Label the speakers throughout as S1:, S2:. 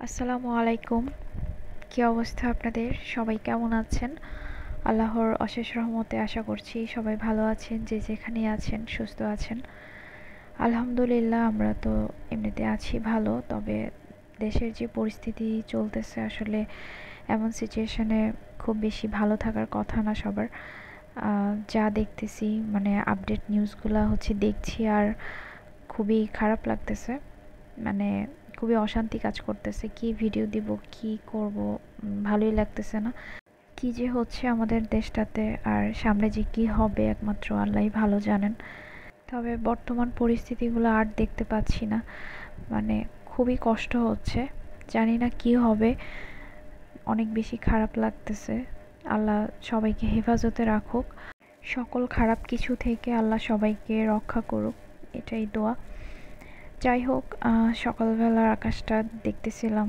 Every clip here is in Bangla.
S1: আসসালামু আলাইকুম। কি অবস্থা আপনাদের? সবাই কেমন আছেন? আল্লাহর অশেষ রহমতে আশা করছি সবাই ভালো আছেন, যে যেখানেই আছেন সুস্থ আছেন। আলহামদুলিল্লাহ আমরা তো এমনিতে আছি ভালো, তবে দেশের যে পরিস্থিতি চলতেছে আসলে এমন সিচুয়েশনে খুব বেশি ভালো থাকার কথা না সবার। যা দেখতেছি মানে আপডেট নিউজগুলা দেখছি আর খুবই খারাপ লাগতেছে। মানে খুবই অশান্তি কাজ করতেছে, কি ভিডিও দিব কি করব, ভালোই লাগতেছে না। কি যে হচ্ছে আমাদের দেশটাতে, আর সামনে যে কি হবে একমাত্র আল্লাহই ভালো জানেন। তবে বর্তমান পরিস্থিতিগুলো আর দেখতে পাচ্ছি না, মানে খুবই কষ্ট হচ্ছে। জানি না কি হবে, অনেক বেশি খারাপ লাগতেছে। আল্লাহ সবাইকে হেফাজতে রাখুক, সকল খারাপ কিছু থেকে আল্লাহ সবাইকে রক্ষা করুক, এটাই দোয়া। যাই হোক, সকালবেলার আকাশটা দেখতেছিলাম,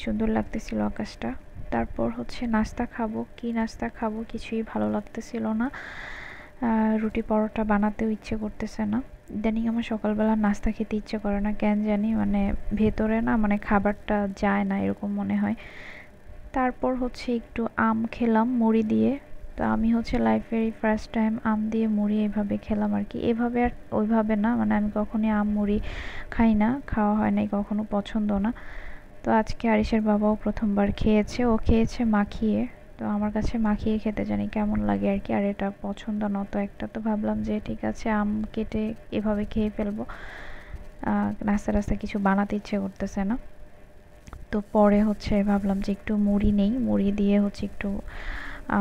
S1: সুন্দর লাগতেছিল আকাশটা। তারপর নাস্তা খাবো, কি নাস্তা খাবো কিছুই ভালো লাগতেছিল না। রুটি পরোটা বানাতেও ইচ্ছে করতেছে না। ইদানিং আমার সকালবেলা নাস্তা খেতে ইচ্ছে করে না, কেন জানি, মানে ভেতরে না, মানে খাবারটা যায় না এরকম মনে হয়। তারপর একটু আম খেলাম মুড়ি দিয়ে। তো আমি লাইফের ফার্স্ট টাইম আম দিয়ে মুড়ি এভাবে খেলাম আর কি। এভাবে আর ওইভাবে না, মানে আমি কখনোই আম মুড়ি খাই না, খাওয়া হয় নাই কখনো, পছন্দ না। তো আজকে আরিশের বাবাও প্রথমবার খেয়েছে, ও খেয়েছে মাখিয়ে। তো আমার কাছে মাখিয়ে খেতে জানি কেমন লাগে আর কি, আর এটা পছন্দ নতো একটা। তো ভাবলাম যে ঠিক আছে, আম কেটে এভাবে খেয়ে ফেলবো। নাস্তা টাস্তা কিছু বানাতে ইচ্ছে করতেছে না। তো পরে ভাবলাম যে একটু মুড়ি নেই, মুড়ি দিয়ে একটু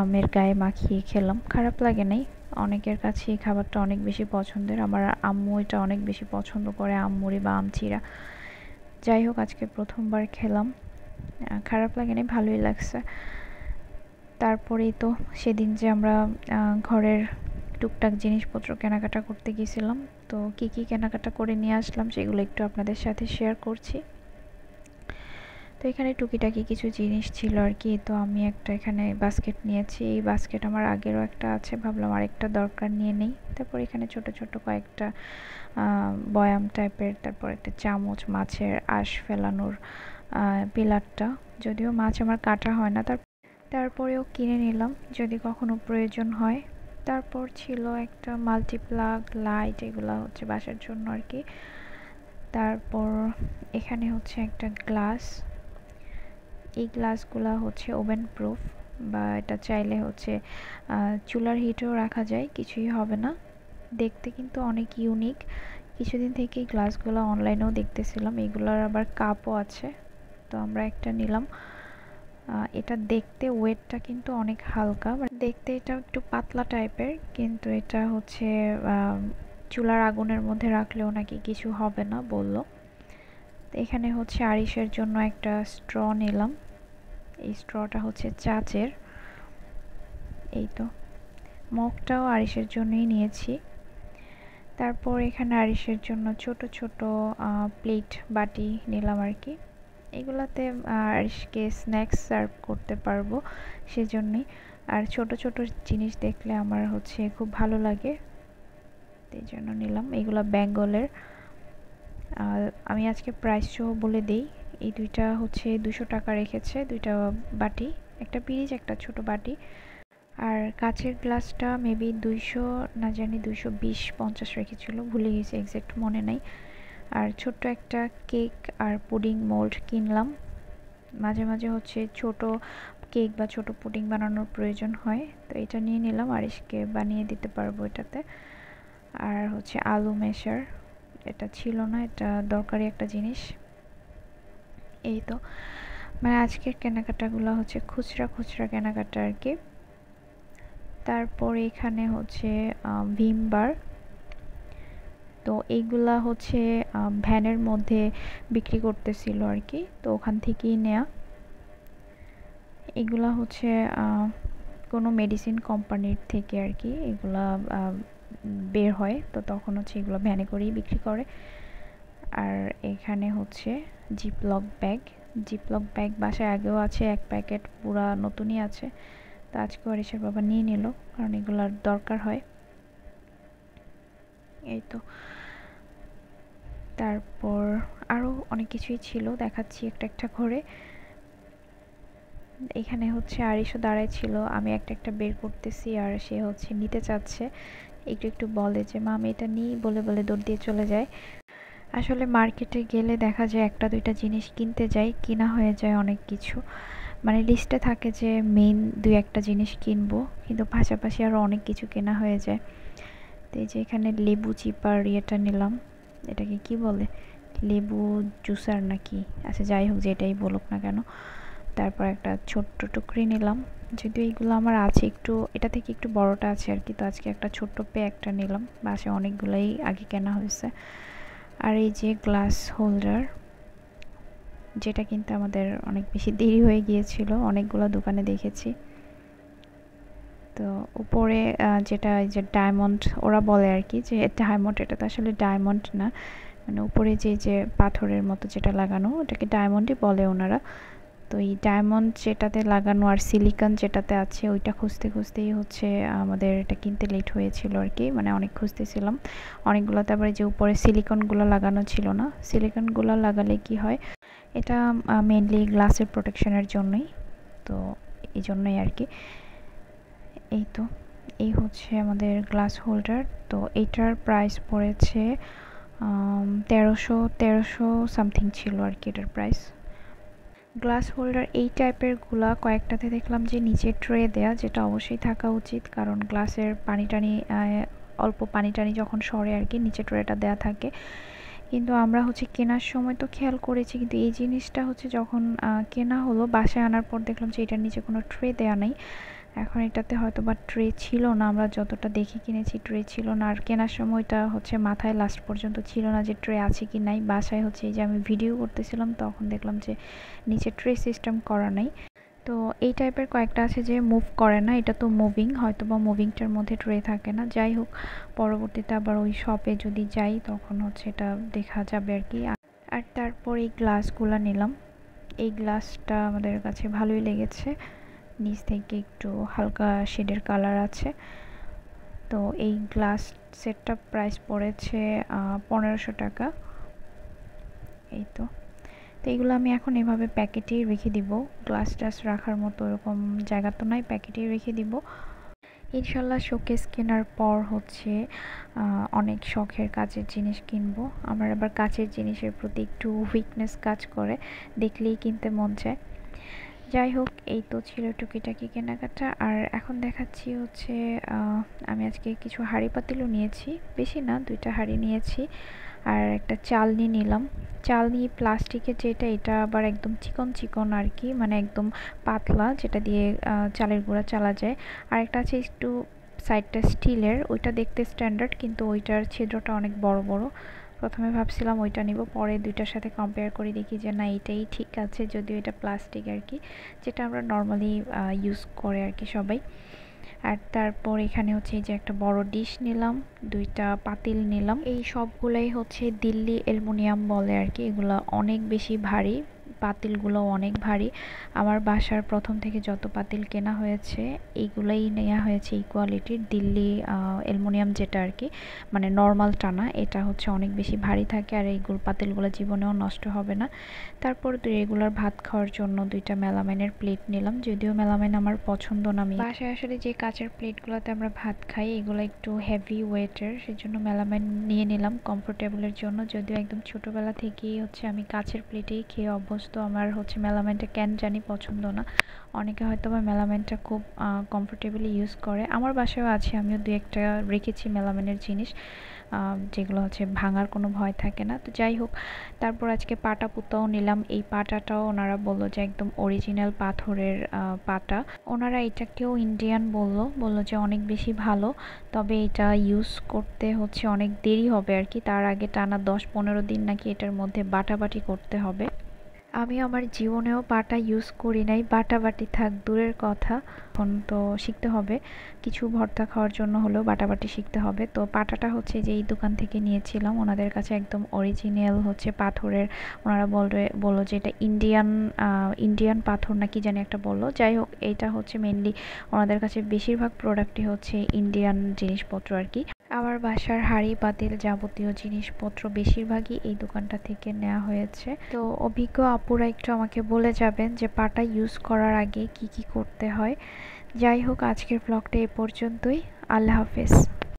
S1: আমের গায়ে মাখিয়ে খেলাম, খারাপ লাগে নাই। অনেকের কাছে এই খাবারটা অনেক বেশি পছন্দের, আমার আম্মু এটা অনেক বেশি পছন্দ করে, আম মুড়ি বা আম চিরা। যাই হোক, আজকে প্রথমবার খেলাম, খারাপ লাগে নাই, ভালোই লাগছে। তারপরেই তো সেদিন যে আমরা ঘরের টুকটাক জিনিসপত্র কেনাকাটা করতে গেছিলাম, তো কি কি কেনাকাটা করে নিয়ে আসলাম সেগুলো একটু আপনাদের সাথে শেয়ার করছি। তো এখানে টুকিটাকি কিছু জিনিস ছিল আর কি। তো আমি একটা এখানে বাস্কেট নিয়েছি, এই বাস্কেট আমার আগেরও একটা আছে, ভাবলাম আরেকটা দরকার নিয়ে নেই। তারপর এখানে ছোট ছোট কয়েকটা বয়াম টাইপের, তারপর একটা চামচ, মাছের আঁশ ফেলানোর পিলারটা, যদিও মাছ আমার কাটা হয় না, তারপরেও কিনে নিলাম যদি কখনো প্রয়োজন হয়। তারপর ছিল একটা মাল্টিপ্লাগ লাইট, এগুলা বাসার জন্য আর কি। তারপর এখানে একটা গ্লাস, এই গ্লাসগুলা ওভেন প্রুফ, বা এটা চাইলে চুলার হিটেও রাখা যায়, কিছুই হবে না। দেখতে কিন্তু অনেক ইউনিক। কিছুদিন থেকেই গ্লাসগুলো অনলাইনেও দেখতেছিলাম, এগুলোর আবার কাপও আছে। তো আমরা একটা নিলাম। এটা দেখতে ওয়েটটা কিন্তু অনেক হালকা, মানে দেখতে এটা একটু পাতলা টাইপের, কিন্তু এটা চুলার আগুনের মধ্যে রাখলেও নাকি কিছু হবে না বলল। তো এখানে আরিশের জন্য একটা স্ট্র নিলাম, এই স্ট্রটা চাচের। এই তো মগটাও আরিশের জন্যই নিয়েছি। তারপর এখানে আরিশের জন্য ছোট ছোট প্লেট বাটি নিলাম আর কি। এগুলাতে আরিশকে স্ন্যাক্স সার্ভ করতে পারবো সেজন্যই। আর ছোট ছোট জিনিস দেখলে আমার খুব ভালো লাগে, এই জন্য নিলাম। এগুলা বেঙ্গলের। আর আমি আজকে প্রাইস সহ বলে দেই, এই দুইটা 200 টাকা রেখেছে, দুইটা বাটি, একটা পিরিচ একটা ছোট বাটি। আর কাচের গ্লাসটা মেবি 200, না জানি 220-50 রেখেছিল, ভুলে গেছি, এক্সাক্ট মনে নাই। আর ছোট্ট একটা কেক আর পুডিং মোল্ড কিনলাম। মাঝে মাঝে ছোট কেক বা ছোট পুডিং বানানোর প্রয়োজন হয়, তো এটা নিয়ে নিলাম, আরিশকে বানিয়ে দিতে পারবো এটাতে। আর আলু মেশার, এটা ছিল না, এটা দরকারি একটা জিনিস। এই তো মানে আজকের কেনাকাটাগুলো খুচরা খুচরা কেনাকাটা আর কি। তারপর এখানে ভিম বার, তো এইগুলা ভ্যানের মধ্যে বিক্রি করতেছিল আর কি, তো ওখান থেকেই নেয়া। এগুলা কোনো মেডিসিন কোম্পানির থেকে আর কি এগুলা বের হয়, তো তখন এগুলো ভ্যানে করেই বিক্রি করে। আর এখানে জিপলক ব্যাগ, জিপলক ব্যাগ বাসায় আগেও আছে এক প্যাকেট, পুরা নতুনই আছে। তো আজকে আরিশের বাবা নিয়ে নিল, কারণ এগুলার দরকার হয়। এই তো তারপর আরও অনেক কিছুই ছিল, দেখাচ্ছি একটা একটা করে। এখানে হচ্ছে আরিশও দাঁড়ায় ছিল, আমি একটা একটা বের করতেছি আর সে হচ্ছে নিতে চাচ্ছে, একটু একটু বলে যে মা আমি এটা নিই, বলে বলে দৌড় দিয়ে চলে যায়। আসলে মার্কেটে গেলে দেখা যায় একটা দুইটা জিনিস কিনতে যাই, কিনা হয়ে যায় অনেক কিছু, মানে লিস্টে থাকে যে মেইন দুই একটা জিনিস কিনবো, কিন্তু পাশাপাশি আরও অনেক কিছু কেনা হয়ে যায়। তো এই যে এখানে লেবু চিপার ইয়েটা নিলাম, এটাকে কি বলে, লেবু জুসার নাকি, আচ্ছা যাই হোক যেটাই বলুক না কেন। তারপর একটা ছোট্ট টুকরি নিলাম, যদিও এইগুলো আমার আছে একটু, এটা থেকে একটু বড়টা আছে আর কি, তো আজকে একটা ছোট্ট একটা নিলাম, বাসে অনেকগুলোই আগে কেনা হয়েছে। আর এই যে গ্লাস হোল্ডার, যেটা কিন্তু আমাদের অনেক বেশি দেরি হয়ে গিয়েছিল, অনেকগুলো দোকানে দেখেছি। তো উপরে যেটা এই যে ডায়মন্ড ওরা বলে আর কি, যে ডায়মন্ড, এটা তো আসলে ডায়মন্ড না, মানে উপরে যে যে পাথরের মতো যেটা লাগানো ওটাকে ডায়মন্ডই বলে ওনারা। তো এই ডায়মন্ড যেটাতে লাগানো আর সিলিকন যেটাতে আছে ওইটা খুঁজতে খুঁজতেই হচ্ছে আমাদের এটা কিনতে লেট হয়েছিল আর কি, মানে অনেক খুঁজতেছিলাম অনেকগুলো। তারপরে যে উপরে সিলিকনগুলো লাগানো ছিল না, সিলিকনগুলো লাগালে কি হয়, এটা মেনলি গ্লাসের প্রোটেকশনের জন্যই, তো এই জন্যই আর কি। এই তো এই হচ্ছে আমাদের গ্লাস হোল্ডার। তো এইটার প্রাইস পড়েছে 1300 সামথিং ছিল আর কি এটার প্রাইস। গ্লাস হোল্ডার এই টাইপের গুলা কয়েকটাতে দেখলাম যে নিচে ট্রে দেয়া, যেটা অবশ্যই থাকা উচিত, কারণ গ্লাসের পানি টানি অল্প পানি টানি যখন সরে আর কি নিচে ট্রেটা দেয়া থাকে। কিন্তু আমরা হচ্ছে কেনার সময় তো খেয়াল করেছি, কিন্তু এই জিনিসটা হচ্ছে যখন কেনা হলো বাসায় আনার পর দেখলাম যে এটার নিচে কোনো ট্রে দেয়া নাই। এখন এটাতে হয়তো বা ট্রে ছিল না, আমরা যতটা দেখে কিনেছি ট্রে ছিল না, আর কেনার সময়টা হচ্ছে মাথায় লাস্ট পর্যন্ত ছিল না যে ট্রে আছে কি নাই। বাসায় হচ্ছে এই যে আমি ভিডিও করতেছিলাম তখন দেখলাম যে নিচে ট্রে সিস্টেম করা নাই। তো এই টাইপের কয়েকটা আছে যে মুভ করে না, এটা তো মুভিং, হয়তো বা মুভিংটার মধ্যে ট্রে থাকে না। যাই হোক, পরবর্তীতে আবার ওই শপে যদি যাই তখন হচ্ছে এটা দেখা যাবে আর কি। আর তারপর এই গ্লাসগুলো নিলাম, এই গ্লাসটা আমাদের কাছে ভালোই লেগেছে, নিচ থেকে একটু হালকা শেডের কালার আছে। তো এই গ্লাস সেটটা প্রাইস পড়েছে 1500 টাকা। এই তো তো এইগুলো আমি এখন এভাবে প্যাকেটেই রেখে দিব, গ্লাস টাস রাখার মতো এরকম জায়গা তো নাই, প্যাকেটেই রেখে দিব। ইনশাল্লাহ শোকেস কেনার পর হচ্ছে অনেক শখের কাচের জিনিস কিনবো। আমার আবার কাচের জিনিসের প্রতি একটু উইকনেস কাজ করে, দেখলেই কিনতে মন চায়। যাই হোক, এই তো ছিল টুকিটাকি কেনাকাটা। আর এখন দেখাচ্ছি হচ্ছে আমি আজকে কিছু হাঁড়ি পাতিলও নিয়েছি, বেশি না, দুইটা হাঁড়ি নিয়েছি। আর একটা চালনি নিলাম, চালনি প্লাস্টিকের যেটা, এটা আবার একদম চিকন চিকন আর কি, মানে একদম পাতলা, যেটা দিয়ে চালের গুঁড়া চালা যায়। আর একটা আছে একটু সাইডটা স্টিলের, ওইটা দেখতে স্ট্যান্ডার্ড, কিন্তু ওইটার ছিদ্রটা অনেক বড় বড়। প্রথমে ভাবছিলাম ওইটা নিব, পরে দুইটার সাথে কম্পেয়ার করে দেখি যে না এটাই ঠিক আছে, যদিও এটা প্লাস্টিক আর কি, যেটা আমরা নর্মালি ইউজ করে আর কি সবাই। আর তারপর এখানে হচ্ছে এই যে একটা বড় ডিশ নিলাম, দুইটা পাতিল নিলাম। এই সবগুলাই হচ্ছে দিল্লি অ্যালুমিনিয়াম বলে আর কি, এগুলা অনেক বেশি ভারী, পাতিলগুলো অনেক ভারী। আমার বাসার প্রথম থেকে যত পাতিল কেনা হয়েছে এইগুলাই নেওয়া হয়েছে এই কোয়ালিটির, দিল্লি অ্যালুমিনিয়াম যেটা আর কি, মানে নর্মাল টানা, এটা হচ্ছে অনেক বেশি ভারী থাকে, আর এইগুলো পাতিলগুলো জীবনেও নষ্ট হবে না। তারপর রেগুলার ভাত খাওয়ার জন্য দুইটা মেলামাইনের প্লেট নিলাম, যদিও মেলামাইন আমার পছন্দ না। আমি বাসায় আসলে যে কাচের প্লেটগুলোতে আমরা ভাত খাই এগুলো একটু হেভি ওয়েটের, সেজন্য মেলামাইন নিয়ে নিলাম কমফোর্টেবলের জন্য। যদিও একদম ছোটোবেলা থেকেই হচ্ছে আমি কাচের প্লেটেই খেয়ে অভ্যস্ত, আমার হচ্ছে মেলামাইনটা কেন জানি পছন্দ না। অনেকে হয়তো বা মেলামাইনটা খুব কমফোর্টেবলি ইউজ করে, আমার বাসায়ও আছে, আমিও দু একটা রেখেছি মেলামাইনের জিনিস, যেগুলো হচ্ছে ভাঙার কোনো ভয় থাকে না। তো যাই হোক, তারপর আজকে পাটা পুতাও নিলাম, এই পাটাটাও ওনারা বললো যে একদম অরিজিনাল পাথরের পাটা। ওনারা এটাকেও ইন্ডিয়ান বললো যে অনেক বেশি ভালো, তবে এটা ইউজ করতে হচ্ছে অনেক দেরি হবে আর কি, তার আগে টানা 10-15 দিন নাকি এটার মধ্যে বাটাবাটি করতে হবে। আমি আমার জীবনেও পাটা ইউজ করি নাই, বাটাবাটি থাক দূরের কথা, এখন তো শিখতে হবে, কিছু ভর্তা খাওয়ার জন্য হলেও বাটাবাটি শিখতে হবে। তো পাটাটা হচ্ছে যে এই দোকান থেকে নিয়েছিলাম, ওনাদের কাছে একদম অরিজিনাল হচ্ছে পাথরের, ওনারা বললো যে এটা ইন্ডিয়ান পাথর না কি জানি একটা বললো। যাই হোক, এইটা হচ্ছে মেনলি ওনাদের কাছে বেশিরভাগ প্রোডাক্টই হচ্ছে ইন্ডিয়ান জিনিসপত্র আর কি। আমার বাসার হাঁড়ি পাতিল যাবতীয় জিনিসপত্র বেশিরভাগই এই দোকানটা থেকে নেওয়া হয়েছে। তো অভিজ্ঞ আপুরা একটু আমাকে বলে যাবেন যে পাটা ইউজ করার আগে কি কি করতে হয়। যাই হোক, আজকের ব্লগটা এ পর্যন্তই। আল্লাহ হাফেজ।